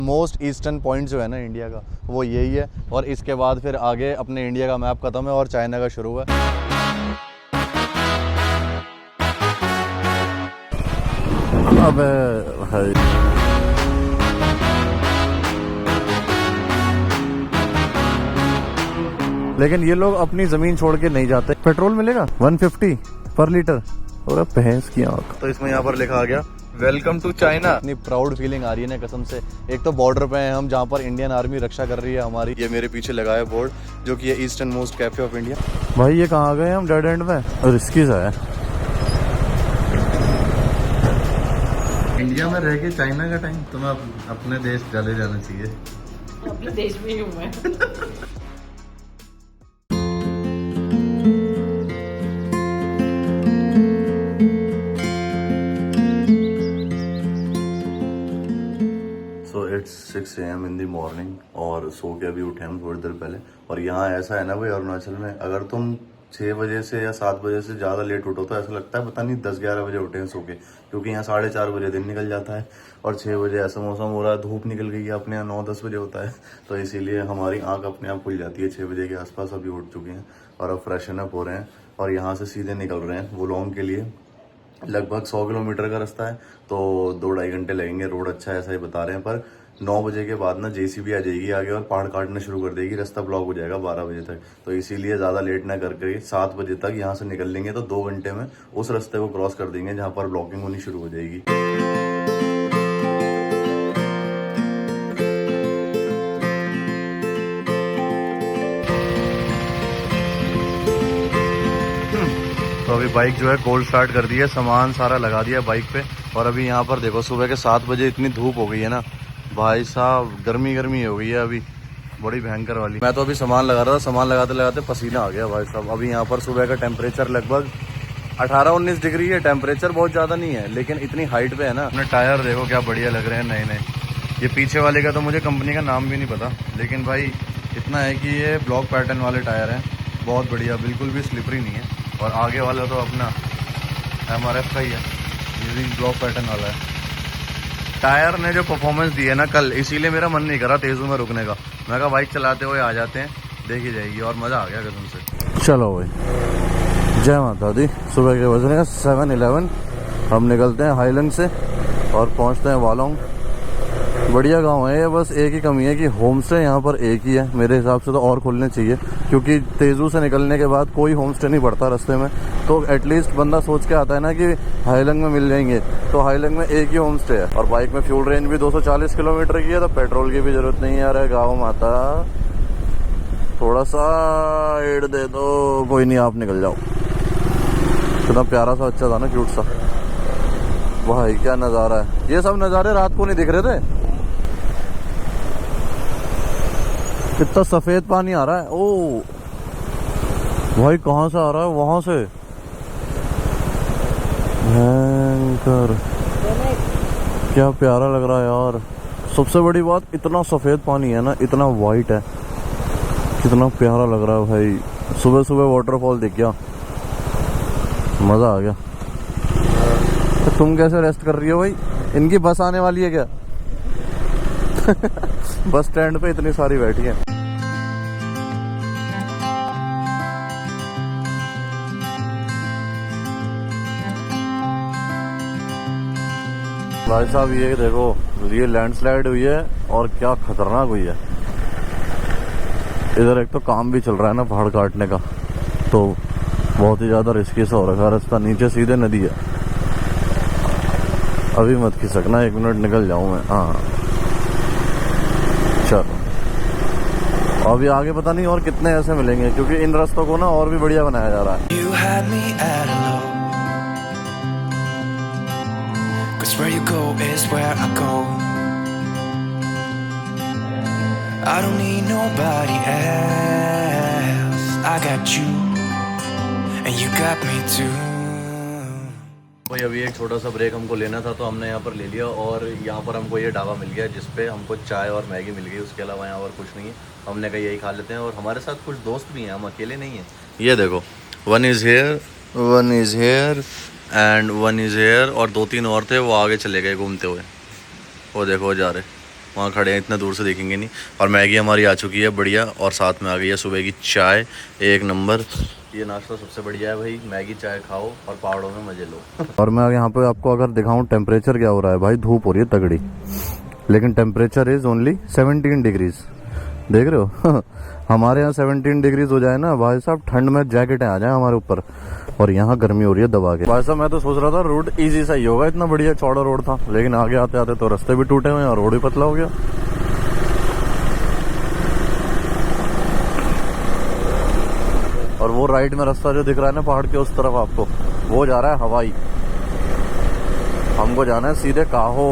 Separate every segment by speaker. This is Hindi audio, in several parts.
Speaker 1: मोस्ट ईस्टर्न पॉइंट जो है ना इंडिया का वो यही है, और इसके बाद फिर आगे अपने इंडिया का मैप ख़त्म है और चाइना का शुरू है।
Speaker 2: अबे भाई लेकिन ये लोग अपनी जमीन छोड़ के नहीं जाते। पेट्रोल मिलेगा 150 पर लीटर और भैंस की आंख।
Speaker 1: तो इसमें यहाँ पर लिखा आ गया वेलकम टू चाइना। इतनी प्राउड फीलिंग आ रही है ना कसम से। एक तो बॉर्डर पे हैं हम जहाँ पर इंडियन आर्मी रक्षा कर रही है हमारी। ये मेरे पीछे लगा है बोर्ड जो कि ये eastern most cafe of India.
Speaker 2: भाई ये कहाँ गए हम? डेड एंड में रिस्की सा है।
Speaker 1: इंडिया में रह के चाइना का टाइम, तुम्हें अपने देश चले जाना चाहिए।
Speaker 3: अपने देश में ही हूँ मैं।
Speaker 1: So it's 6 AM in the morning और सो के अभी उठे हम थोड़ी देर पहले। और यहाँ ऐसा है ना भाई अरुणाचल में, अगर तुम 6 बजे से या 7 बजे से ज़्यादा लेट उठो तो ऐसा लगता है पता नहीं 10-11 बजे उठे हैं सो के, क्योंकि यहाँ 4:30 बजे दिन निकल जाता है और 6 बजे ऐसा मौसम हो रहा है, धूप निकल गई है। अपने यहाँ 9-10 बजे होता है, तो इसीलिए हमारी आंख अपने आप खुल जाती है 6 बजे के आसपास। अभी उठ चुके हैं और अब फ्रेशन अप हो रहे हैं और यहाँ से सीधे निकल रहे हैं वुलोंग के लिए। लगभग 100 किलोमीटर का रास्ता है, तो 2-2.5 घंटे लगेंगे। रोड अच्छा है ऐसा ही बता रहे हैं, पर 9 बजे के बाद ना JCB आ जाएगी आगे और पहाड़ काटना शुरू कर देगी, रास्ता ब्लॉक हो जाएगा 12 बजे तक। तो इसीलिए ज़्यादा लेट ना करके 7 बजे तक यहाँ से निकल लेंगे, तो 2 घंटे में उस रास्ते को क्रॉस कर देंगे जहाँ पर ब्लॉकिंग होनी शुरू हो जाएगी। तो अभी बाइक जो है कोल्ड स्टार्ट कर दी है, सामान सारा लगा दिया बाइक पे। और अभी यहाँ पर देखो सुबह के 7 बजे इतनी धूप हो गई है ना भाई साहब, गर्मी हो गई है अभी बड़ी भयंकर वाली। मैं तो अभी सामान लगा रहा था, सामान लगाते लगाते पसीना आ गया भाई साहब। अभी यहाँ पर सुबह का टेम्परेचर लगभग 18-19 डिग्री है। टेम्परेचर बहुत ज़्यादा नहीं है, लेकिन इतनी हाइट पे है ना। अपने टायर देखो क्या बढ़िया लग रहे हैं नए नए। ये पीछे वाले का तो मुझे कंपनी का नाम भी नहीं पता, लेकिन भाई इतना है कि ये ब्लॉक पैटर्न वाले टायर हैं, बहुत बढ़िया, बिल्कुल भी स्लिपरी नहीं है। और आगे वाला तो अपना MRF का ही है, ये भी ब्लॉक पैटर्न वाला है। टायर ने जो परफॉर्मेंस दी है ना कल, इसीलिए मेरा मन नहीं करा तेज़ू में रुकने का। मैं कहा बाइक चलाते हुए आ जाते हैं, देखी जाएगी। और मज़ा आ गया कसम से।
Speaker 2: चलो भाई जय माता दी। सुबह के बज रहे हैं 7:11। हम निकलते हैं हाईलैंड से और पहुंचते हैं वालोंग। बढ़िया गांव है ये, बस एक ही कमी है कि होम स्टे यहाँ पर एक ही है। मेरे हिसाब से तो और खुलने चाहिए, क्योंकि तेजू से निकलने के बाद कोई होम स्टे नहीं पड़ता रास्ते में। तो एटलीस्ट बंदा सोच के आता है ना कि हाईलैंड में मिल जाएंगे, तो हाईलैंड में एक ही होम स्टे है। और बाइक में फ्यूल रेंज भी 240 किलोमीटर की है, तो पेट्रोल की भी जरूरत नहीं है। अरे गाँव माता थोड़ा सा एड दे दो, कोई नहीं आप निकल जाओ। कितना प्यारा सा अच्छा था ना, क्यूट सा। भाई क्या नज़ारा है। ये सब नज़ारे रात को नहीं दिख रहे थे। कितना सफेद पानी आ रहा है। ओ भाई कहाँ से आ रहा है? वहां से। भयंकर, क्या प्यारा लग रहा है यार। सबसे बड़ी बात, इतना सफेद पानी है ना, इतना वाइट है, कितना प्यारा लग रहा है भाई। सुबह सुबह वाटरफॉल दिख गया, मजा आ गया। तो तुम कैसे रेस्ट कर रही हो भाई? इनकी बस आने वाली है क्या? बस स्टैंड पे इतनी सारी बैठी है। भाई साहब ये देखो, ये लैंडस्लाइड हुई है और क्या खतरनाक हुई है। इधर एक तो काम भी चल रहा है ना पहाड़ काटने का, तो बहुत ही ज्यादा रिस्की सा हो रखा है रास्ता। नीचे सीधे नदी है। अभी मत खिसकना, 1 मिनट निकल जाऊं मैं। हाँ चलो, अभी आगे पता नहीं और कितने ऐसे मिलेंगे, क्योंकि इन रास्तों को ना और भी बढ़िया बनाया जा रहा है।
Speaker 4: Where you go is where I go. I don't need nobody else. I got you, and you got me too.
Speaker 1: भाई अभी एक छोटा सा ब्रेक हमको लेना था, तो हमने यहाँ पर ले लिया। और यहाँ पर हमको ये ढाबा मिल गया जिसपे हमको चाय और मैगी मिल गई। उसके अलावा यहाँ और कुछ नहीं है। हमने कहा यही खा लेते हैं। और हमारे साथ कुछ दोस्त भी हैं, हम अकेले नहीं हैं। ये देखो, one is here and one is here, और 2-3 और थे, वो आगे चले गए घूमते हुए। वो देखो जा रहे। वहाँ खड़े हैं, इतना दूर से देखेंगे नहीं। और मैगी हमारी आ चुकी है बढ़िया, और साथ में आ गई है सुबह की चाय, एक नंबर। ये नाश्ता सबसे बढ़िया है भाई, मैगी चाय खाओ और पहाड़ों में मजे लो।
Speaker 2: और मैं यहाँ पे आपको अगर दिखाऊं टेम्परेचर क्या हो रहा है भाई, धूप हो रही है तगड़ी, लेकिन टेम्परेचर इज ओनली 17 डिग्रीज। देख रहे हो हमारे यहाँ 17 डिग्रीज हो जाए ना भाई साहब, ठंड में जैकेटें आ जाए हमारे ऊपर, और यहाँ गर्मी हो रही है दबा के। भाई साहब मैं तो सोच रहा था रूट इजी सा ही होगा, इतना बढ़िया चौड़ा रोड था, लेकिन आगे आते आते तो रास्ते भी टूटे हुए हैं और रोड भी पतला हो गया। और वो राइट में रास्ता जो दिख रहा है ना पहाड़ के उस तरफ आपको, वो जा रहा है हवाई, हमको जाना है सीधे काहो।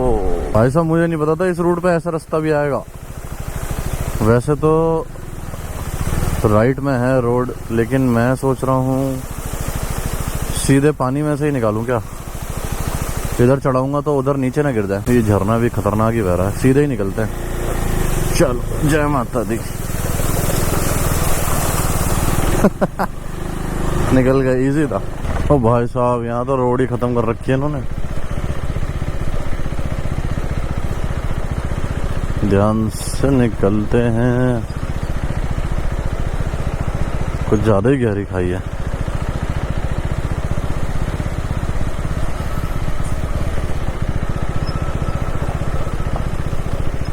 Speaker 2: भाई साहब मुझे नहीं पता था इस रूट पे ऐसा रास्ता भी आएगा। वैसे तो राइट में है रोड, लेकिन मैं सोच रहा हूँ सीधे पानी में से ही निकालूं क्या, इधर चढ़ाऊंगा तो उधर नीचे ना गिर जाए। ये झरना भी खतरनाक ही बह रहा है, सीधे ही निकलते हैं। चलो जय माता दी निकल गए, इजी था। ओ भाई साहब यहाँ तो रोड ही खत्म कर रखी है इन्होंने, ध्यान से निकलते हैं। कुछ ज्यादा ही गहरी खाई है।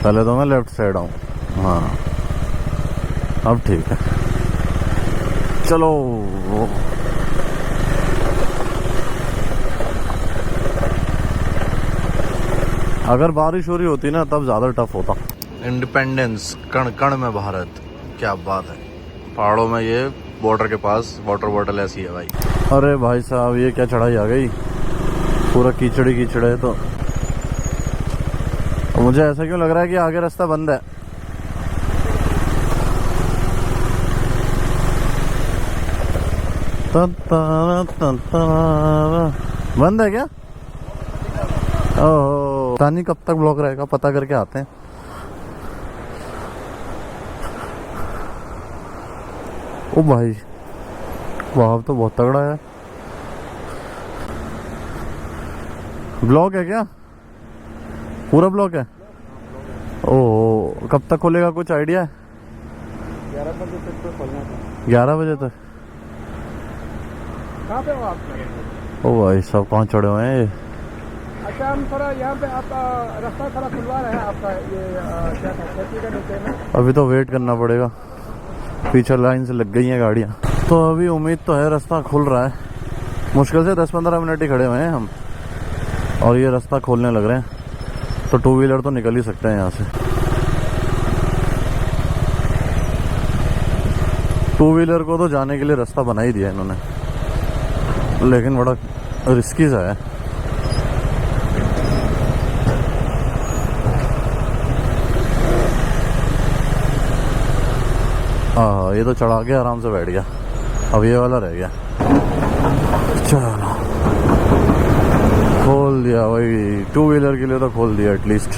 Speaker 2: पहले तो मैं लेफ्ट साइड आऊं, हाँ अब ठीक है। चलो अगर बारिश हो रही होती ना तब ज्यादा टफ होता।
Speaker 1: इंडिपेंडेंस, कण कण में भारत, क्या बात है। पहाड़ों में ये बॉर्डर के पास वाटर बॉटल ऐसी है भाई।
Speaker 2: अरे भाई साहब ये क्या चढ़ाई आ गई, पूरा कीचड़ ही कीचड़ है। तो मुझे ऐसा क्यों लग रहा है कि आगे रास्ता बंद है। बंद है क्या? ओह पता नहीं कब तक ब्लॉक रहेगा, पता करके आते हैं। ओ भाई वहां तो बहुत तगड़ा है। ब्लॉक है क्या? पूरा ब्लॉक है? ओह कब तक खोलेगा, कुछ आइडिया है?
Speaker 5: 11 बजे तक खोलना था।
Speaker 2: 11 बजे तक?
Speaker 5: कहाँ पे हो आप?
Speaker 2: ओ भाई सब कहाँ चढ़े हुए हैं ये?
Speaker 5: अच्छा हम थोड़ा यहाँ पे आपका रास्ता थोड़ा खुलवा रहे हैं आपका, ये क्या था खेती का नीचे में।
Speaker 2: अभी तो वेट करना पड़ेगा, पीछे लाइन से लग गई हैं गाड़ियाँ। तो अभी उम्मीद तो है रास्ता खुल रहा है, मुश्किल से 10-15 मिनट ही खड़े हुए हैं हम, और ये रास्ता खोलने लग रहे हैं। तो 2 व्हीलर तो निकल ही सकते हैं यहाँ से। 2 व्हीलर को तो जाने के लिए रास्ता बना ही दिया इन्होंने, लेकिन बड़ा रिस्की सा है। हाँ ये तो चढ़ा के आराम से बैठ गया, अब ये वाला रह गया। चलो खोल दिया भाई, 2 व्हीलर के लिए तो खोल दिया एटलीस्ट।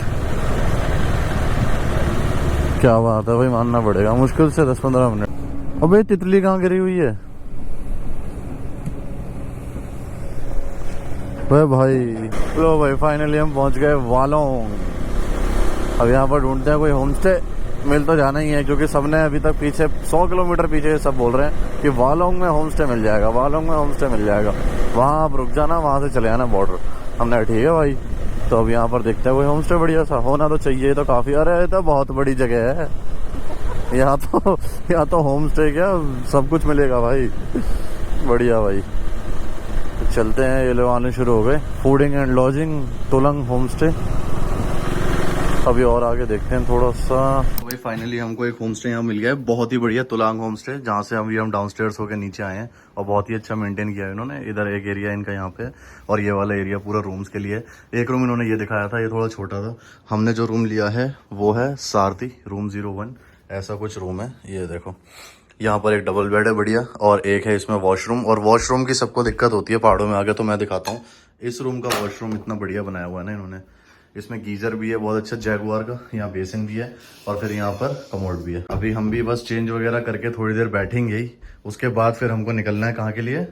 Speaker 2: क्या बात है भाई, मानना पड़ेगा, मुश्किल से 10-15 मिनट। अबे तितली कहाँ गिरी हुई है? भाई लो भाई फाइनली हम पहुंच गए वालोंग। अब यहाँ पर ढूंढते हैं कोई होम स्टे, मिल तो जाना ही है, क्योंकि सबने अभी तक पीछे 100 किलोमीटर पीछे सब बोल रहे हैं कि वालोंग में होम स्टे मिल जाएगा, वालोंग में होम स्टे मिल जाएगा, वहाँ आप रुक जाना, वहाँ से चले आना बॉर्डर। हमने ठीक है भाई, तो अब यहाँ पर देखते हैं कोई होम स्टे बढ़िया सा होना तो चाहिए। तो काफ़ी, अरे तो बहुत बड़ी जगह है यहाँ तो होम स्टे क्या सब कुछ मिलेगा भाई, बढ़िया भाई। तो चलते हैं, ये लोग आने शुरू हो गए। Fooding and lodging Tulang home stay. अभी और आगे देखते हैं थोड़ा सा।
Speaker 1: भाई फाइनली हमको एक होम स्टे यहाँ मिल गया है, बहुत ही बढ़िया, तुलांग होम स्टे, जहाँ से अभी हम डाउनस्टेयर्स होकर नीचे आए हैं, और बहुत ही अच्छा मेंटेन किया है इन्होंने। इधर एक एरिया इनका यहाँ पे, और ये वाला एरिया पूरा रूम्स के लिए। एक रूम इन्होंने ये दिखाया था, ये थोड़ा छोटा था। हमने जो रूम लिया है वो है सारथी रूम 01, ऐसा कुछ रूम है। ये देखो यहाँ पर एक डबल बेड है बढ़िया, और एक है इसमें वॉशरूम। और वॉशरूम की सबको दिक्कत होती है पहाड़ों में आगे, तो मैं दिखाता हूँ। इस रूम का वॉशरूम इतना बढ़िया बनाया हुआ है ना इन्होंने, इसमें गीजर भी है बहुत अच्छा जैगुआर का, यहाँ बेसिन भी है, और फिर यहाँ पर कमोड भी है। अभी हम भी बस चेंज वगैरह करके थोड़ी देर बैठेंगे ही, उसके बाद फिर हमको निकलना है कहाँ के लिए?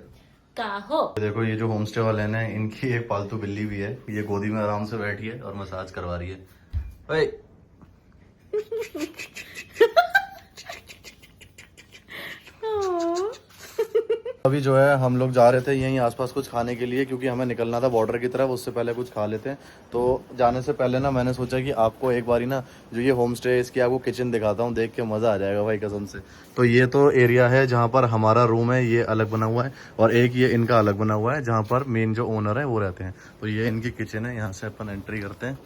Speaker 3: काहो।
Speaker 1: देखो ये जो होम स्टे वाले हैं इनकी एक पालतू बिल्ली भी है, ये गोदी में आराम से बैठी है और मसाज करवा रही है। ओए अभी जो है हम लोग जा रहे थे यहीं आसपास कुछ खाने के लिए, क्योंकि हमें निकलना था बॉर्डर की तरफ, उससे पहले कुछ खा लेते हैं। तो जाने से पहले ना मैंने सोचा कि आपको एक बारी ना जो ये होम स्टे है इसकी आपको किचन दिखाता हूँ, देख के मज़ा आ जाएगा भाई कसम से। तो ये तो एरिया है जहाँ पर हमारा रूम है, ये अलग बना हुआ है, और एक ये इनका अलग बना हुआ है जहाँ पर मेन जो ओनर है वो रहते हैं। तो ये इनकी किचन है, यहाँ से अपन एंट्री करते हैं।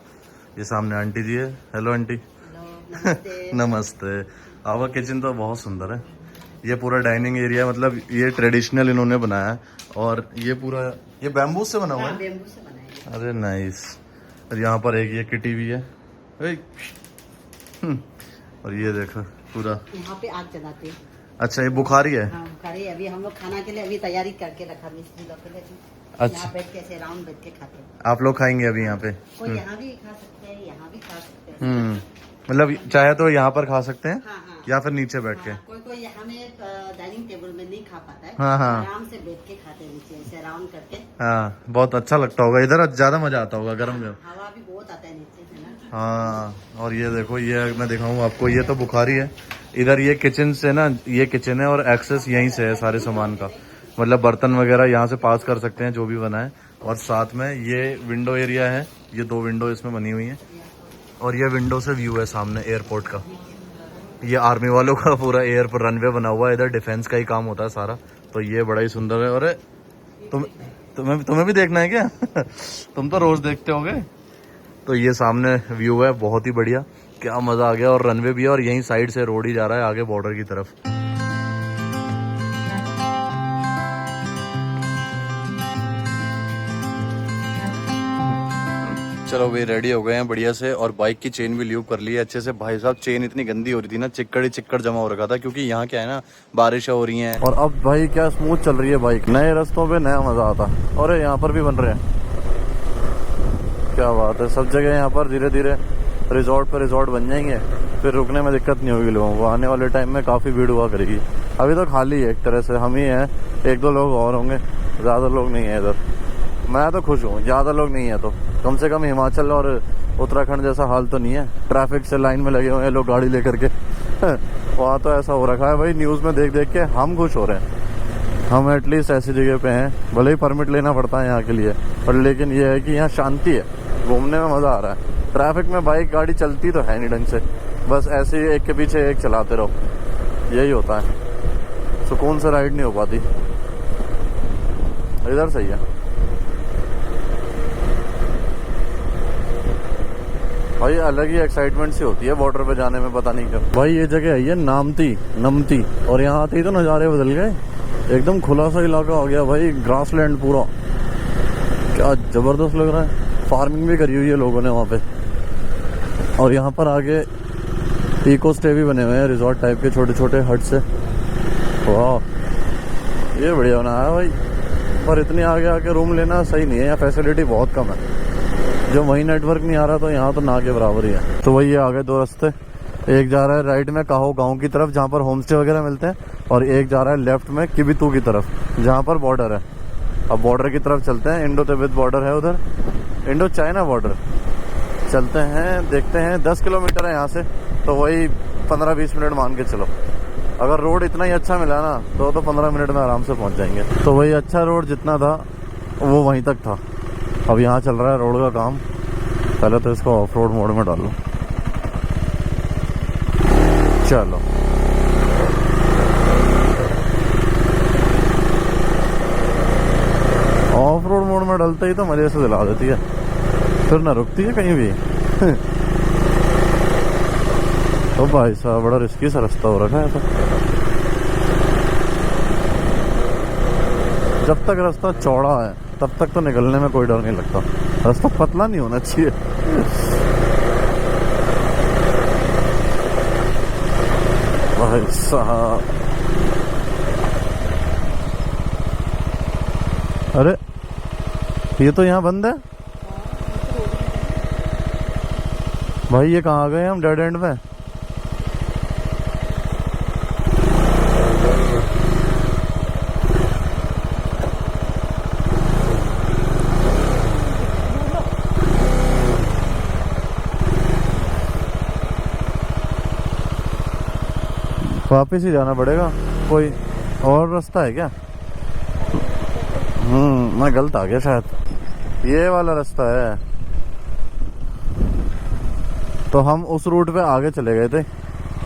Speaker 1: ये सामने आंटी जी है। Hello aunty. नमस्ते। आपका किचन तो बहुत सुंदर है। ये पूरा डाइनिंग एरिया, मतलब ये ट्रेडिशनल इन्होंने बनाया है, और ये पूरा ये बैम्बू से बना हुआ है।
Speaker 3: बेम्बू से बनाया है।
Speaker 1: अरे नाइस। और यहाँ पर एक ये किटी भी है। और ये देखो पूरा,
Speaker 3: यहाँ पे आग जलाते हैं।
Speaker 1: अच्छा ये बुखारी है।
Speaker 3: हाँ खड़े अभी हम लोग खाना के लिए अभी तैयारी करके रखा मिस्त्री लोग के लिए।
Speaker 1: अच्छा।
Speaker 3: यहाँ बैठ के ऐसे राउंड बैठ के खाते हैं।
Speaker 1: आप लोग खाएंगे अभी यहाँ पे?
Speaker 3: कोई यहाँ भी खा सकते हैं, यहाँ भी खा सकते हैं।
Speaker 1: मतलब चाहे तो यहाँ पर खा सकते हैं,
Speaker 3: हाँ हाँ।
Speaker 1: या फिर नीचे बैठ के।
Speaker 3: हाँ, कोई कोई यहाँ में डाइनिंग टेबल में नहीं खा पाता है।
Speaker 1: हाँ, हाँ।
Speaker 3: आराम से बैठ के खाते हैं नीचे ऐसे राउंड करके।
Speaker 1: हाँ बहुत अच्छा लगता होगा, इधर ज्यादा मजा आता होगा गरम गरम।
Speaker 3: हवा भी बहुत आता है नीचे से ना।
Speaker 1: हाँ। और ये देखो, ये मैं दिखाऊं आपको, ये तो बुखारी है। इधर ये किचन से ना, ये किचन है और एक्सेस यहीं से है सारे सामान का, मतलब बर्तन वगैरह यहाँ से पास कर सकते हैं जो भी बना है। और साथ में ये विंडो एरिया है, ये 2 विंडो इसमें बनी हुई है, और ये विंडो से व्यू है सामने एयरपोर्ट का। ये आर्मी वालों का पूरा एयर पर रनवे बना हुआ है, इधर डिफेंस का ही काम होता है सारा। तो ये बड़ा ही सुंदर है। और तुम्हें भी देखना है क्या? तुम तो रोज देखते होगे। तो ये सामने व्यू है, बहुत ही बढ़िया, क्या मजा आ गया। और रनवे भी है, और यहीं साइड से रोड ही जा रहा है आगे बॉर्डर की तरफ। चलो भाई रेडी हो गए हैं बढ़िया से, और बाइक की चेन भी ल्यूब कर ली है अच्छे से। भाई साहब चेन इतनी गंदी हो रही थी ना, चिक्कड़ ही चिक्कड़ जमा हो रखा था, क्योंकि यहाँ क्या है ना, बारिश हो रही है।
Speaker 2: और अब भाई क्या स्मूथ चल रही है बाइक, नए रास्तों पे नया मजा आता। और यहाँ पर भी बन रहे हैं, क्या बात है। सब जगह यहाँ पर धीरे धीरे रिजॉर्ट पर रिजॉर्ट बन जाएंगे, फिर रुकने में दिक्कत नहीं होगी लोगों को। आने वाले टाइम में काफी भीड़ हुआ करेगी। अभी तो खाली है एक तरह से, हम ही हैं, 1-2 लोग और होंगे, ज्यादा लोग नहीं है इधर। मैं तो खुश हूँ, ज्यादा लोग नहीं है तो कम से कम हिमाचल और उत्तराखंड जैसा हाल तो नहीं है, ट्रैफिक से लाइन में लगे हुए हैं लोग गाड़ी लेकर के। वहाँ तो ऐसा हो रखा है भाई, न्यूज़ में देख देख के हम खुश हो रहे हैं। हम एटलीस्ट ऐसी जगह पे हैं, भले ही परमिट लेना पड़ता है यहाँ के लिए, पर लेकिन ये है कि यहाँ शांति है, घूमने में मज़ा आ रहा है। ट्रैफिक में बाइक गाड़ी चलती तो है नहीं ढंग से, बस ऐसे ही एक के पीछे एक चलाते रहो, यही होता है, सुकून से राइड नहीं हो पाती। इधर सही है भाई, अलग ही एक्साइटमेंट सी होती है बॉर्डर पे जाने में, पता नहीं क्यों। भाई ये जगह है ये नमती, और यहाँ आते ही तो नज़ारे बदल गए, एकदम खुला सा इलाका हो गया भाई, ग्रासलैंड पूरा, क्या जबरदस्त लग रहा है। फार्मिंग भी करी हुई है लोगों ने वहाँ पे, और यहाँ पर आगे इको स्टे भी बने हुए हैं, रिजॉर्ट टाइप के छोटे छोटे हट से। वाह ये बढ़िया बनाया है भाई, पर इतने आगे आके रूम लेना सही नहीं है, यहाँ फैसिलिटी बहुत कम है। जो वही नेटवर्क नहीं आ रहा तो यहाँ तो ना के बराबर ही है। तो वही आ गए 2 रास्ते, एक जा रहा है राइट में काहो गांव की तरफ जहाँ पर होम स्टे वगैरह मिलते हैं, और एक जा रहा है लेफ्ट में किबितू की तरफ जहाँ पर बॉर्डर है। अब बॉर्डर की तरफ चलते हैं, इंडो तिब्बत बॉर्डर है उधर, इंडो चाइना बॉर्डर। चलते हैं देखते हैं, 10 किलोमीटर है यहाँ से, तो वही 15-20 मिनट मान के चलो। अगर रोड इतना ही अच्छा मिला ना तो 15 मिनट में आराम से पहुँच जाएंगे। तो वही अच्छा रोड जितना था वो वहीं तक था। अब यहाँ चल रहा है रोड का काम, पहले तो इसको ऑफ रोड मोड में डालो। चलो ऑफ रोड मोड में डालते ही तो मजे से दिला देती है, फिर ना रुकती है कहीं भी। तो भाई साहब बड़ा रिस्की सा रास्ता हो रखा है तो। जब तक रास्ता चौड़ा है तब तक तो निकलने में कोई डर नहीं लगता, रास्ता पतला नहीं होना चाहिए। भाई साहब अरे ये तो यहाँ बंद है भाई, ये कहाँ आ गए हम डेड एंड में। वापिस ही जाना पड़ेगा। कोई और रास्ता है क्या? मैं गलत आ गया शायद। ये वाला रास्ता है। तो हम उस रूट पे आगे चले गए थे,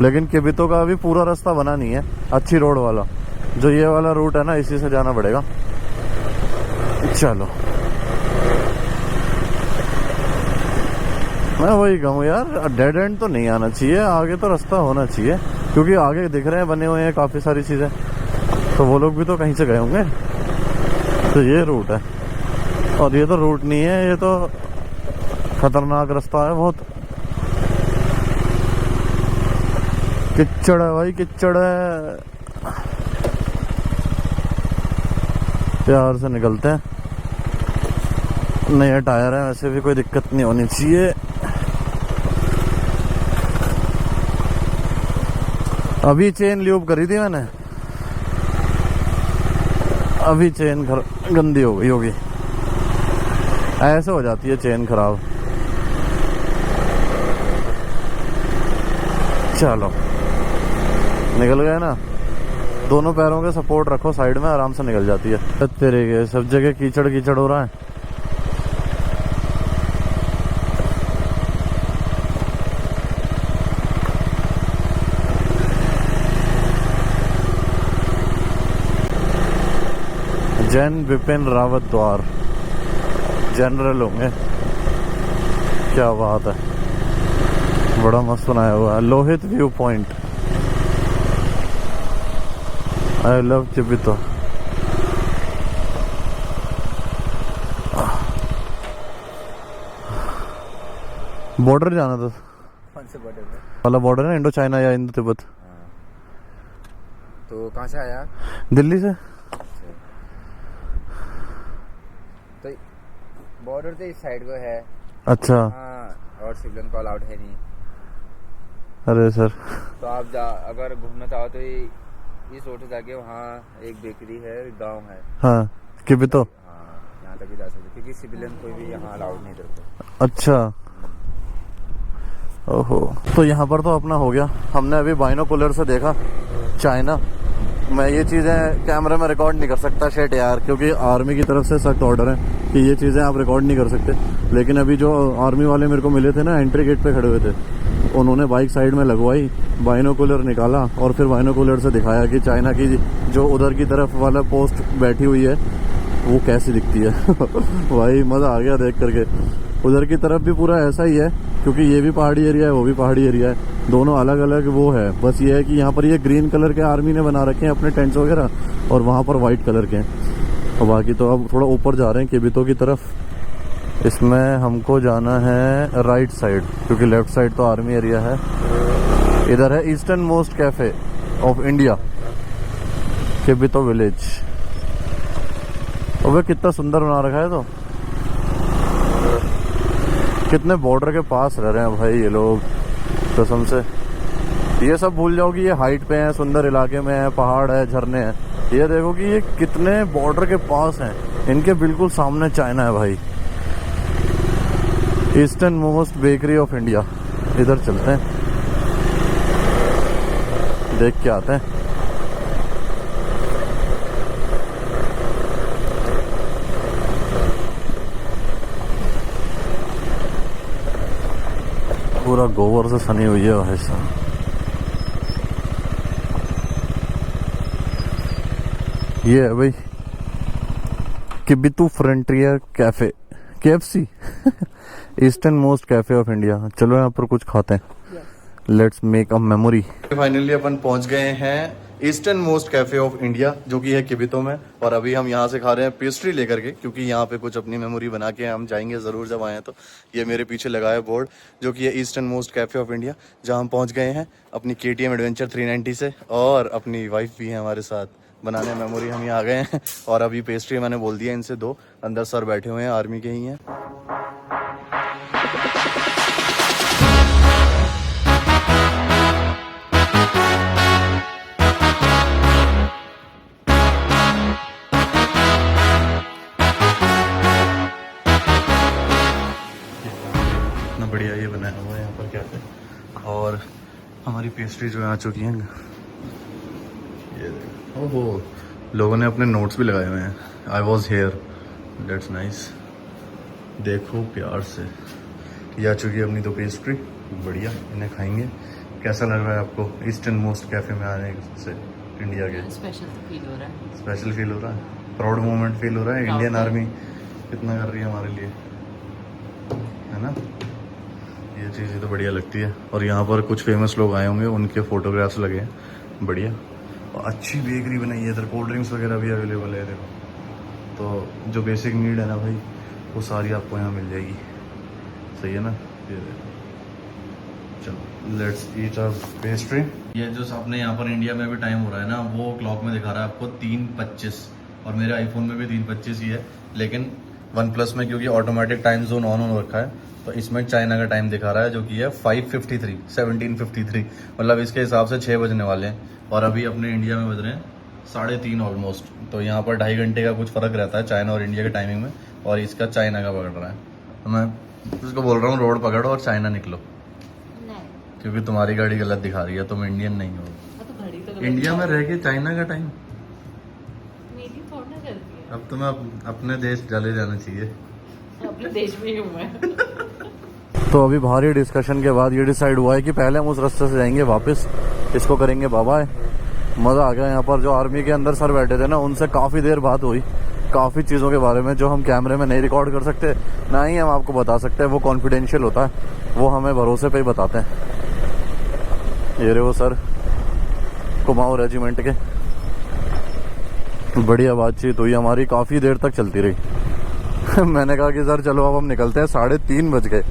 Speaker 2: लेकिन किबितो का अभी पूरा रास्ता बना नहीं है, अच्छी रोड वाला। जो ये वाला रूट है ना, इसी से जाना पड़ेगा। चलो, मैं वही कहूँ यार, डेड एंड तो नहीं आना चाहिए, आगे तो रास्ता होना चाहिए, क्योंकि आगे दिख रहे हैं बने हुए हैं काफ़ी सारी चीज़ें, तो वो लोग भी तो कहीं से गए होंगे। तो ये रूट है, और ये तो रूट नहीं है, ये तो खतरनाक रास्ता है बहुत। किच्चड़ है भाई, किच्चड़ है। प्यार से निकलते हैं, नया टायर है, वैसे भी कोई दिक्कत नहीं होनी चाहिए। अभी चेन ल्यूब करी थी मैंने, अभी चेन गंदी हो गई होगी, ऐसे हो जाती है चेन खराब। चलो, निकल गए ना। दोनों पैरों के सपोर्ट रखो साइड में, आराम से निकल जाती है। तेरे के सब जगह कीचड़ कीचड़ हो रहा है। जैन विपिन रावत द्वार, जनरल होंगे। क्या बात है, बड़ा मस्त बनाया हुआ है। Lohit view point, I love Kibithoo. Border जाना था।
Speaker 6: कौन से बॉर्डर पे?
Speaker 2: वाला बॉर्डर है, इंडो चाइना या इंडो तिब्बत।
Speaker 6: तो कहाँ से आया?
Speaker 2: दिल्ली से।
Speaker 6: तो बॉर्डर तो इस साइड को है।
Speaker 2: अच्छा।
Speaker 6: हाँ, और सिविलियन कॉल आउट है नहीं।
Speaker 2: अरे सर,
Speaker 6: तो आप अगर घूमना चाहो तो इस रोड से जाके वहाँ एक बेकरी है, गांव है।
Speaker 2: हाँ, किबितो।
Speaker 6: हाँ, यहाँ तक भी जा सकते, क्योंकि सिविलियन कोई भी यहाँ अलाउड नहीं करते।
Speaker 2: अच्छा, ओहो। तो यहाँ पर तो अपना हो गया। हमने अभी बाइनोकुलर से देखा चाइना। मैं ये चीज़ें कैमरे में रिकॉर्ड नहीं कर सकता शेट यार, क्योंकि आर्मी की तरफ से सख्त ऑर्डर है कि ये चीज़ें आप रिकॉर्ड नहीं कर सकते। लेकिन अभी जो आर्मी वाले मेरे को मिले थे ना, एंट्री गेट पे खड़े हुए थे, उन्होंने बाइक साइड में लगवाई, बाइनोकुलर निकाला और फिर बाइनोकुलर से दिखाया कि चाइना की जो उधर की तरफ वाला पोस्ट बैठी हुई है वो कैसी दिखती है। भाई मज़ा आ गया देख करके। उधर की तरफ भी पूरा ऐसा ही है, क्योंकि ये भी पहाड़ी एरिया है, वो भी पहाड़ी एरिया है, दोनों अलग अलग वो है। बस ये है कि यहाँ पर ये ग्रीन कलर के आर्मी ने बना रखे हैं अपने टेंट्स वगैरह, और वहाँ पर वाइट कलर के हैं। और बाकी तो अब थोड़ा ऊपर जा रहे हैं किबितो की तरफ। इसमें हमको जाना है राइट साइड, क्योंकि लेफ्ट साइड तो आर्मी एरिया है। इधर है eastern most cafe of India, Kibithoo village. और कितना सुंदर बना रखा है, तो कितने बॉर्डर के पास रह रहे हैं भाई ये लोग, कसम से। ये सब भूल जाओ कि ये हाइट पे हैं, सुंदर इलाके में है, पहाड़ है, झरने हैं। ये देखो कि ये कितने बॉर्डर के पास हैं, इनके बिल्कुल सामने चाइना है भाई। Eastern most bakery of India, इधर चलते हैं, देख के आते हैं। पूरा गोबर से सनी हुई है भाई साहब। ये है भाई Kibithoo frontier cafe, KFC। Eastern most cafe of India. चलो यहाँ पर कुछ खाते हैं, let's make a memory. Finally अपन पहुंच गए हैं eastern most cafe of India, जो कि है किबितो में। और अभी हम यहाँ से खा रहे हैं पेस्ट्री लेकर के, क्योंकि यहाँ पे कुछ अपनी मेमोरी बना के हम जाएंगे जरूर जब आए। तो ये मेरे पीछे लगा है बोर्ड, जो कि है eastern most cafe of India, जहाँ हम पहुँच गए हैं अपनी KTM एडवेंचर 390 से। और अपनी वाइफ भी है हमारे साथ, बनाने मेमोरी हम यहाँ आ गए हैं। और अभी पेस्ट्री मैंने बोल दिया इनसे 2, अंदर सर बैठे हुए हैं, आर्मी के ही हैं। बढ़िया ये बनाया हुआ है यहाँ पर कैफे। और हमारी पेस्ट्री जो है आ चुकी हैं।
Speaker 1: ये देखो, ओहो, लोगों ने अपने नोट्स भी लगाए हुए हैं। I was here, that's nice. देखो प्यार से ये आ चुकी है अपनी तो पेस्ट्री, बढ़िया। इन्हें खाएंगे। कैसा लग रहा है आपको ईस्टर्न मोस्ट कैफे में आने से इंडिया के?
Speaker 7: स्पेशल फील हो रहा है।
Speaker 1: स्पेशल फील हो रहा है, प्राउड मोमेंट फील हो रहा है। इंडियन आर्मी कितना कर रही है हमारे लिए, है ना? ये चीज़ें तो बढ़िया लगती है। और यहाँ पर कुछ फेमस लोग आए होंगे, उनके फोटोग्राफ्स लगे हैं, बढ़िया। और अच्छी बेकरी बनाई है इधर, कोल्ड ड्रिंक्स वगैरह भी अवेलेबल है देखो। तो जो बेसिक नीड है ना भाई, वो सारी आपको यहाँ मिल जाएगी, सही है ना? ये देखो, चलो लेट्स ईट अ पेस्ट्री। ये जो आपने यहाँ पर इंडिया में भी टाइम हो रहा है ना, वो क्लॉक में दिखा रहा है आपको 3:25, और मेरे आईफोन में भी 3:25 ही है। लेकिन वन प्लस में क्योंकि ऑटोमेटिक टाइम जोन ऑन हो रखा है, तो इसमें चाइना का टाइम दिखा रहा है, जो कि है 17:53। मतलब इसके हिसाब से 6 बजने वाले हैं, और अभी अपने इंडिया में बज रहे हैं 3:30 ऑलमोस्ट। तो यहाँ पर 2.5 घंटे का कुछ फ़र्क रहता है चाइना और इंडिया के टाइमिंग में, और इसका चाइना का पकड़ रहा है। तो मैं उसको बोल रहा हूँ रोड पकड़ो और चाइना निकलो, क्योंकि तुम्हारी गाड़ी गलत दिखा रही है, तुम इंडियन नहीं हो। इंडिया में रह के चाइना का टाइम,
Speaker 7: मेरी थोड़ा ना चलती है।
Speaker 1: अब तुम्हें अपने देश चले जाना चाहिए।
Speaker 7: अपने देश में ही हूँ मैं।
Speaker 2: तो अभी भारी डिस्कशन के बाद ये डिसाइड हुआ है कि पहले हम उस रास्ते से जाएंगे वापस, इसको करेंगे बाबा। मज़ा आ गया। यहाँ पर जो आर्मी के अंदर सर बैठे थे ना, उनसे काफ़ी देर बात हुई, काफ़ी चीज़ों के बारे में जो हम कैमरे में नहीं रिकॉर्ड कर सकते, ना ही हम आपको बता सकते। वो कॉन्फिडेंशियल होता है, वो हमें भरोसे पे ही बताते हैं। ये रहे वो सर कुमाऊं रेजिमेंट के। बढ़िया बातचीत हुई हमारी, काफ़ी देर तक चलती रही। मैंने कहा कि सर चलो अब हम निकलते हैं, 3:30 बज गए।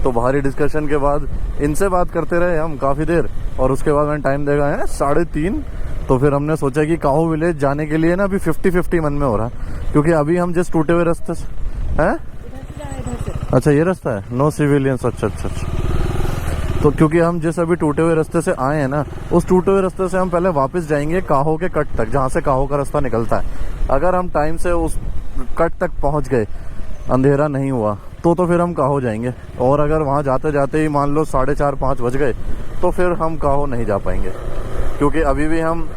Speaker 2: तो भारी डिस्कशन के बाद इनसे बात करते रहे हम काफ़ी देर, और उसके बाद मैंने टाइम देखा है 3:30। तो फिर हमने सोचा कि काहो विलेज जाने के लिए ना अभी 50-50 मन में हो रहा है, क्योंकि अभी हम जिस टूटे हुए रास्ते से हैं, अच्छा ये रास्ता है, नो सिविलियंस, अच्छा। तो क्योंकि हम जिस अभी टूटे हुए रास्ते से आए हैं ना, उस टूटे हुए रास्ते से हम पहले वापस जाएंगे काहो के कट तक, जहाँ से काहो का रास्ता निकलता है। अगर हम टाइम से उस कट तक पहुँच गए, अंधेरा नहीं हुआ, तो फिर हम काहो जाएंगे। और अगर वहाँ जाते जाते ही मान लो 4:30-5 बज गए, तो फिर हम काहो नहीं जा पाएंगे, क्योंकि अभी भी हम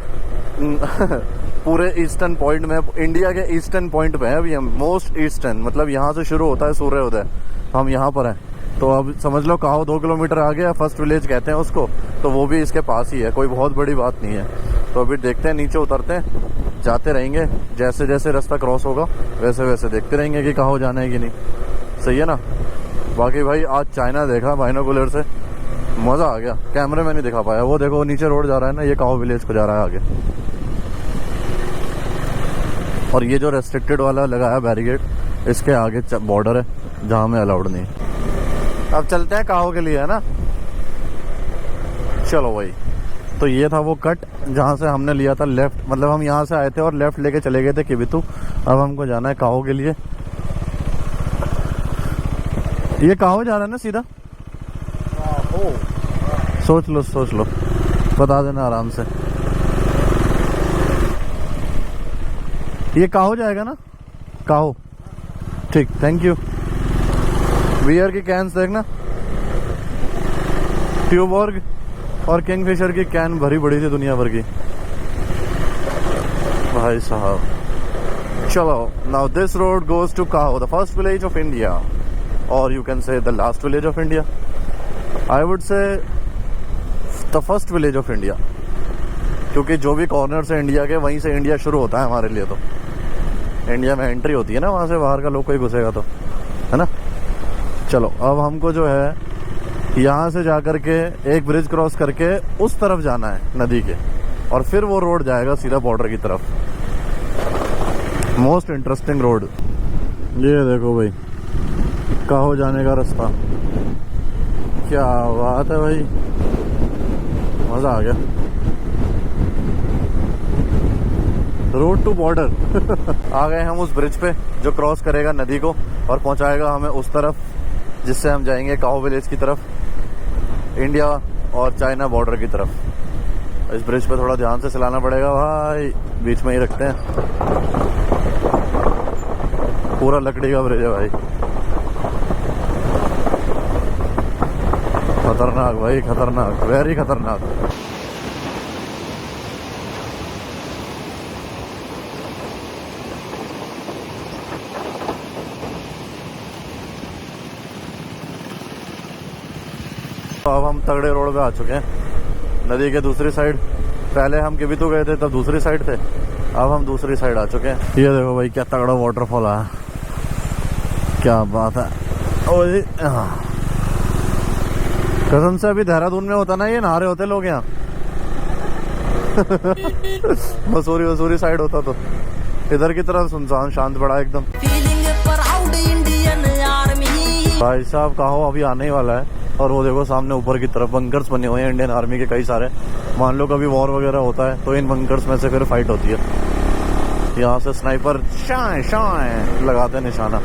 Speaker 2: पूरे ईस्टर्न पॉइंट में, इंडिया के ईस्टर्न पॉइंट पे हैं अभी हम, मोस्ट ईस्टर्न, मतलब यहाँ से शुरू होता है सूर्योदय, हम यहाँ पर हैं। तो अब समझ लो काहो 2 किलोमीटर आगे है, फर्स्ट विलेज कहते हैं उसको, तो वो भी इसके पास ही है, कोई बहुत बड़ी बात नहीं है। तो अभी देखते हैं, नीचे उतरते हैं, जाते रहेंगे, जैसे जैसे रास्ता क्रॉस होगा वैसे वैसे देखते रहेंगे कि काहो जाना है कि नहीं, सही है ना? बाकी भाई आज चाइना देखा बाइनोकुलर से, मज़ा आ गया। कैमरे में नहीं दिखा पाया, वो देखो नीचे रोड जा रहा है ना, ये काहो विलेज को जा रहा है आगे। और ये जो रेस्ट्रिक्टेड वाला लगा है बैरिकेड, इसके आगे बॉर्डर है जहाँ में अलाउड नहीं। अब चलते हैं काहो के लिए, है ना? चलो भाई। तो ये था वो कट जहाँ से हमने लिया था लेफ्ट, मतलब हम यहाँ से आए थे और लेफ्ट लेके चले गए थे किबितू। अब हमको जाना है काहो के लिए। ये काहो जा रहा है ना सीधा? सोच लो, बता देना आराम से। ये काहो जाएगा ना? काहो, ठीक, थैंक यू। बियर की कैंस देखना, ट्यूबॉर्ग और किंगफिशर की कैन भरी पड़ी थी दुनिया भर की, भाई साहब। चलो, now this road goes to Kaho, the first village of India, और you can say the last village of India. I would say the first village of India, क्योंकि जो भी कॉर्नर से इंडिया के, वहीं से इंडिया शुरू होता है हमारे लिए। तो इंडिया में एंट्री होती है ना, वहाँ से बाहर का लोग कोई घुसेगा तो, है ना? चलो, अब हमको जो है यहाँ से जा कर के एक ब्रिज क्रॉस करके उस तरफ जाना है नदी के, और फिर वो रोड जाएगा सीधा बॉर्डर की तरफ। Most interesting road. ये देखो भाई, काहो जाने का रास्ता, क्या बात है भाई, मज़ा आ गया। Road to border. आ गए हम उस ब्रिज पे जो क्रॉस करेगा नदी को और पहुंचाएगा हमें उस तरफ, जिससे हम जाएंगे काहो विलेज की तरफ, इंडिया और चाइना बॉर्डर की तरफ। इस ब्रिज पे थोड़ा ध्यान से चलाना पड़ेगा भाई, बीच में ही रखते हैं। पूरा लकड़ी का ब्रिज है भाई, खतरनाक भाई, खतरनाक, वेरी खतरनाक। हम तगड़े रोड पे आ चुके हैं, नदी के दूसरी साइड। पहले हम किबितू गए थे तब दूसरी साइड थे, अब हम दूसरी साइड आ चुके हैं। ये देखो भाई क्या तगड़ा वाटरफॉल आया, क्या बात है। ओए कसम से अभी देहरादून में होता ना ये नहा रहे होते लोग यहाँ। मसूरी वसूरी साइड होता तो इधर की तरफ सुनसान शांत पड़ा एकदम। भाई साहब कहो अभी आने ही वाला है। और वो देखो सामने ऊपर की तरफ बंकर्स बने हुए हैं इंडियन आर्मी के कई सारे। मान लो कभी वॉर वगैरह होता है तो इन बंकर्स में से फिर फाइट होती है। यहाँ से स्नाइपर शाय शाय लगाते हैं निशाना।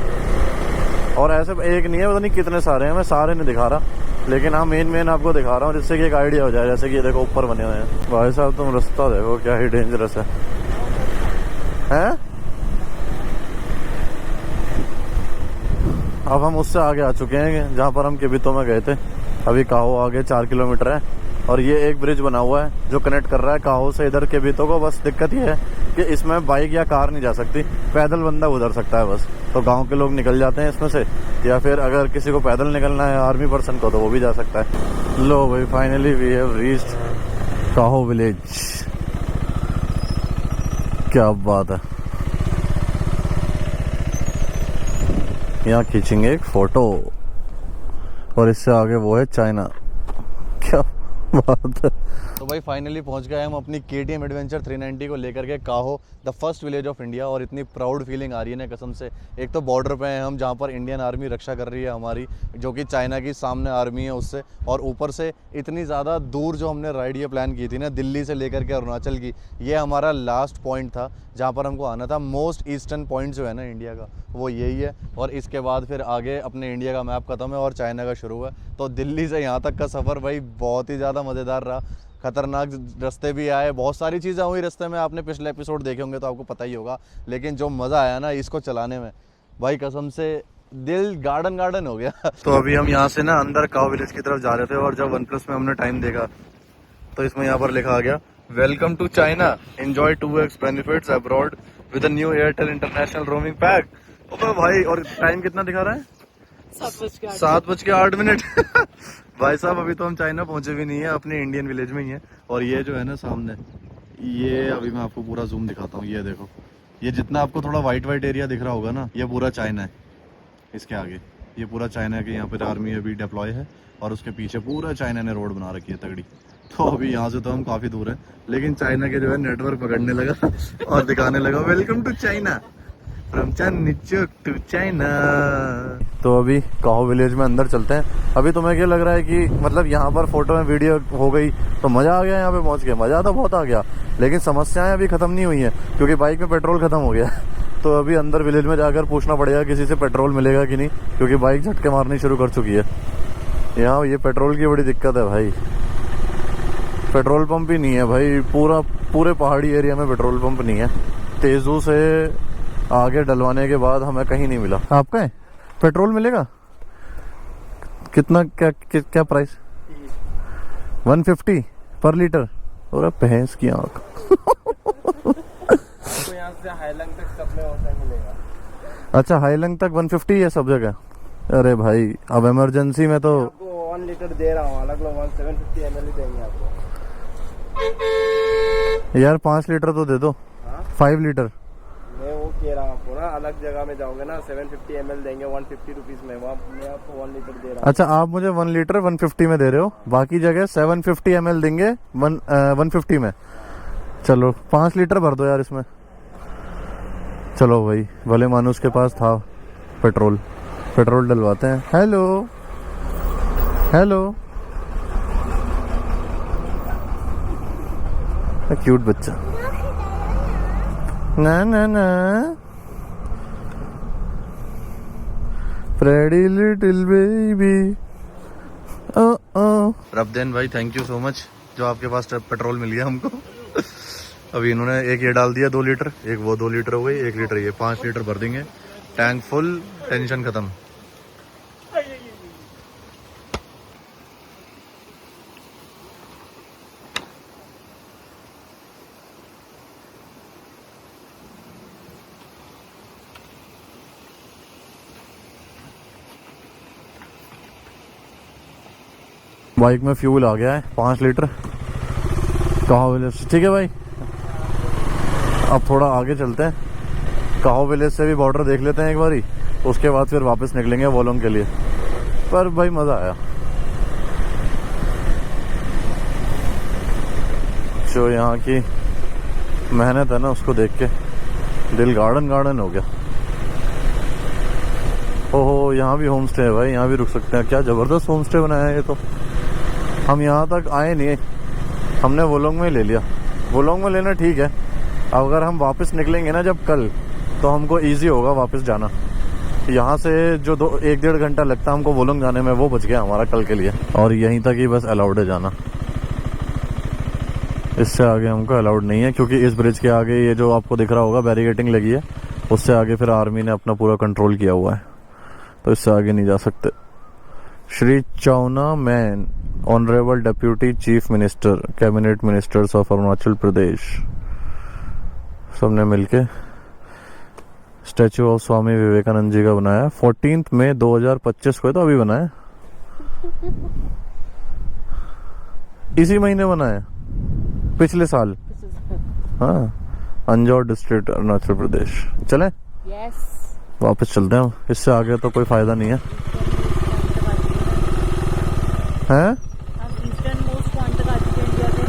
Speaker 2: और ऐसे एक नहीं है, पता नहीं कितने सारे हैं, मैं सारे नहीं दिखा रहा, लेकिन हाँ मेन आपको दिखा रहा हूँ जिससे कि एक आइडिया हो जाए। जैसे कि ये देखो ऊपर बने हुए हैं। भाई साहब तुम रास्ता देखो क्या ही डेंजरस है, हैं? अब हम उससे आगे आ चुके हैं जहाँ पर हम किबितो में गए थे। अभी काहो आगे 4 किलोमीटर है और ये एक ब्रिज बना हुआ है जो कनेक्ट कर रहा है काहो से इधर किबितो को। बस दिक्कत ये है कि इसमें बाइक या कार नहीं जा सकती, पैदल बंदा गुजर सकता है बस। तो गांव के लोग निकल जाते हैं इसमें से, या फिर अगर किसी को पैदल निकलना है आर्मी पर्सन को तो वो भी जा सकता है। लो भाई फाइनली वी हैव रीच्ड काहो विलेज। क्या बात है, यहाँ खींचेंगे एक फोटो और इससे आगे वो है चाइना। क्या बात है। तो भाई फाइनली पहुंच गए हम अपनी KTM एडवेंचर 390 को लेकर के काहो, the first village of India. और इतनी प्राउड फीलिंग आ रही है ना कसम से। एक तो बॉर्डर पे हैं हम जहाँ पर इंडियन आर्मी रक्षा कर रही है हमारी, जो कि चाइना की सामने आर्मी है उससे। और ऊपर से इतनी ज़्यादा दूर जो हमने राइड ये प्लान की थी ना, दिल्ली से लेकर के अरुणाचल की, ये हमारा लास्ट पॉइंट था जहाँ पर हमको आना था। मोस्ट ईस्टर्न पॉइंट जो है ना इंडिया का वो यही है। और इसके बाद फिर आगे अपने इंडिया का मैप खत्म है और चाइना का शुरू है। तो दिल्ली से यहाँ तक का सफ़र भाई बहुत ही ज़्यादा मज़ेदार रहा। खतरनाक रास्ते भी आए, बहुत सारी चीज़ें हुई रास्ते में। आपने पिछले एपिसोड देखे होंगे तो आपको पता ही होगा। लेकिन जो मज़ा आया ना इसको चलाने में भाई कसम से दिल गार्डन हो गया। तो अभी हम यहाँ से ना अंदर काहो विलेज की तरफ जा रहे थे और जब OnePlus में हमने टाइम देखा तो इसमें यहाँ पर लिखा आ गया welcome to China, enjoy 2x benefits abroad with new Airtel international roaming pack. ओ भाई और टाइम कितना दिखा रहा है? 7:08। भाई साहब अभी तो हम चाइना पहुंचे भी नहीं है, अपने इंडियन विलेज में ही है। और ये जो है ना सामने, ये अभी मैं आपको पूरा जूम दिखाता हूँ। ये देखो, ये जितना आपको थोड़ा वाइट एरिया दिख रहा होगा ना, ये पूरा चाइना है। इसके आगे ये पूरा चाइना के यहाँ पे आर्मी अभी डिप्लॉय है और उसके पीछे पूरा चाइना ने रोड बना रखी है तगड़ी। तो अभी यहाँ से तो हम काफी दूर है, लेकिन चाइना के जो है नेटवर्क पकड़ने लगा और दिखाने लगा वेलकम टू चाइना फ्रॉम चाइनीचुक टू चाइना। तो अभी काहो विलेज में अंदर चलते हैं। अभी तुम्हें क्या लग रहा है कि मतलब यहाँ पर फोटो में वीडियो हो गई तो मजा आ गया, यहाँ पे पहुंच के मजा तो बहुत आ गया, लेकिन समस्याएं अभी खत्म नहीं हुई हैं क्योंकि बाइक में पेट्रोल खत्म हो गया। तो अभी अंदर विलेज में जाकर पूछना पड़ेगा किसी से पेट्रोल मिलेगा कि नहीं, क्योंकि बाइक झटके मारनी शुरू कर चुकी है। यहाँ ये पेट्रोल की बड़ी दिक्कत है भाई, पेट्रोल पंप ही नहीं है भाई। पूरे पहाड़ी एरिया में पेट्रोल पंप नहीं है। तेजू से आगे डलवाने के बाद हमें कहीं नहीं मिला। आपका है पेट्रोल मिलेगा कितना, क्या प्राइस? 150 पर लीटर। और भैंस की आंख।
Speaker 5: आपको यहाँ से हाईलंग तक सप्लाई होता मिलेगा।
Speaker 2: अच्छा हाईलंग तक 150 है सब जगह। अरे भाई अब इमरजेंसी में तो
Speaker 5: आपको 1 लीटर दे रहा हूँ, अलग लोग 750 ml देंगे आपको।
Speaker 2: यार 5 लीटर तो दे दो। 5 लीटर
Speaker 5: मैं वो कह रहा हूँ आपको ना, अलग जगह में जाओगे ना 750 ml देंगे 150 रुपीज में, वहाँ मैं आपको 1 लीटर दे रहा हूँ।
Speaker 2: अच्छा आप मुझे 1 लीटर 150 में दे रहे हो, बाकी जगह 750 ml देंगे 150 में। चलो 5 लीटर भर दो यार इसमें। चलो भाई भले मानुस के पास था पेट्रोल डलवाते हैं। हेलो हेलो क्यूट बच्चा। ना ना ना प्रेडी लिटिल बेबी। रबदेन भाई थैंक यू सो मच, जो आपके पास पेट्रोल मिल गया हमको। अभी इन्होंने एक ये डाल दिया 2 लीटर, एक वो 2 लीटर हो गई, 1 लीटर ये 5 लीटर भर देंगे, टैंक फुल, टेंशन खत्म। बाइक में फ्यूल आ गया है 5 लीटर काहो विलेज से। ठीक है भाई, अब थोड़ा आगे चलते हैं, काहो विलेज से भी बॉर्डर देख लेते हैं एक बारी, उसके बाद फिर वापस निकलेंगे वोलोंग के लिए। पर भाई मज़ा आया, जो यहाँ की मेहनत है ना उसको देख के दिल गार्डन गार्डन हो गया। ओहो, यहाँ भी होम स्टे है भाई, यहाँ भी रुक सकते हैं। क्या ज़बरदस्त होम स्टे बनाया है ये तो। हम यहाँ तक आए नहीं, हमने वोलोंग में ले लिया। वोलोंग में लेना ठीक है, अगर हम वापस निकलेंगे ना जब कल, तो हमको इजी होगा वापस जाना। यहाँ से जो 1-1.5 घंटा लगता है हमको वोलोंग जाने में, वो बच गया हमारा कल के लिए। और यहीं तक ही बस अलाउड है जाना, इससे आगे हमको अलाउड नहीं है, क्योंकि इस ब्रिज के आगे ये जो आपको दिख रहा होगा बैरिकेटिंग लगी है, उससे आगे फिर आर्मी ने अपना पूरा कंट्रोल किया हुआ है, तो इससे आगे नहीं जा सकते। Shri Chowna Mein, honourable deputy chief minister, cabinet ministers of Arunachal Pradesh, सबने मिलके स्टैचू ऑफ स्वामी विवेकानंद जी का बनाया। 14 मई 2025 को है, तो अभी बनाया, इसी महीने बनाया, पिछले साल। हाँ, अंजौर डिस्ट्रिक्ट अरुणाचल प्रदेश। चलें वापस चलते हैं, इससे आगे तो कोई फायदा नहीं है। हैं?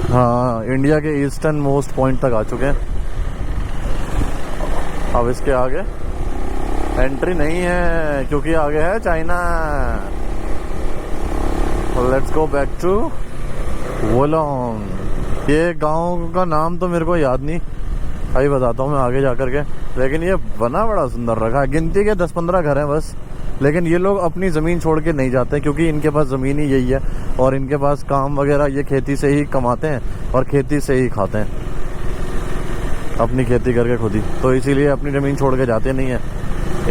Speaker 2: हाँ, इंडिया के ईस्टर्न मोस्ट पॉइंट तक आ चुके हैं। अब इसके आगे एंट्री नहीं है, क्योंकि आगे है China. Let's go back to Walong. ये गांव का नाम तो मेरे को याद नहीं, अभी बताता हूँ मैं आगे जाकर के। लेकिन ये बना बड़ा सुंदर रखा है, गिनती के 10-15 घर हैं बस। लेकिन ये लोग अपनी ज़मीन छोड़ के नहीं जाते, क्योंकि इनके पास ज़मीन ही यही है, और इनके पास काम वगैरह ये खेती से ही कमाते हैं और खेती से ही खाते हैं, अपनी खेती करके खुद ही। तो इसीलिए अपनी ज़मीन छोड़ के जाते नहीं हैं।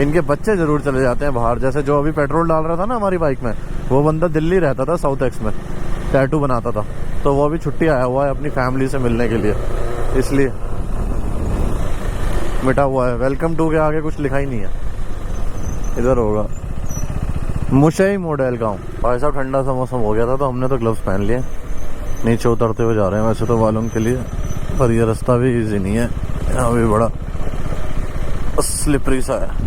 Speaker 2: इनके बच्चे ज़रूर चले जाते हैं बाहर, जैसे जो अभी पेट्रोल डाल रहा था ना हमारी बाइक में, वो बंदा दिल्ली रहता था, साउथ एक्स में टैटू बनाता था, तो वो अभी छुट्टी आया हुआ है अपनी फैमिली से मिलने के लिए, इसलिए मिटा हुआ है। वेलकम टू के आगे कुछ लिखा ही नहीं है। इधर होगा मुशई मॉडल गाँव। भाई साहब ठंडा सा मौसम हो गया था, तो हमने तो ग्लव्स पहन लिए, नीचे उतरते हुए जा रहे हैं वैसे तो वालों के लिए, पर ये रास्ता भी इजी नहीं है, यहाँ भी बड़ा स्लिपरी सा है।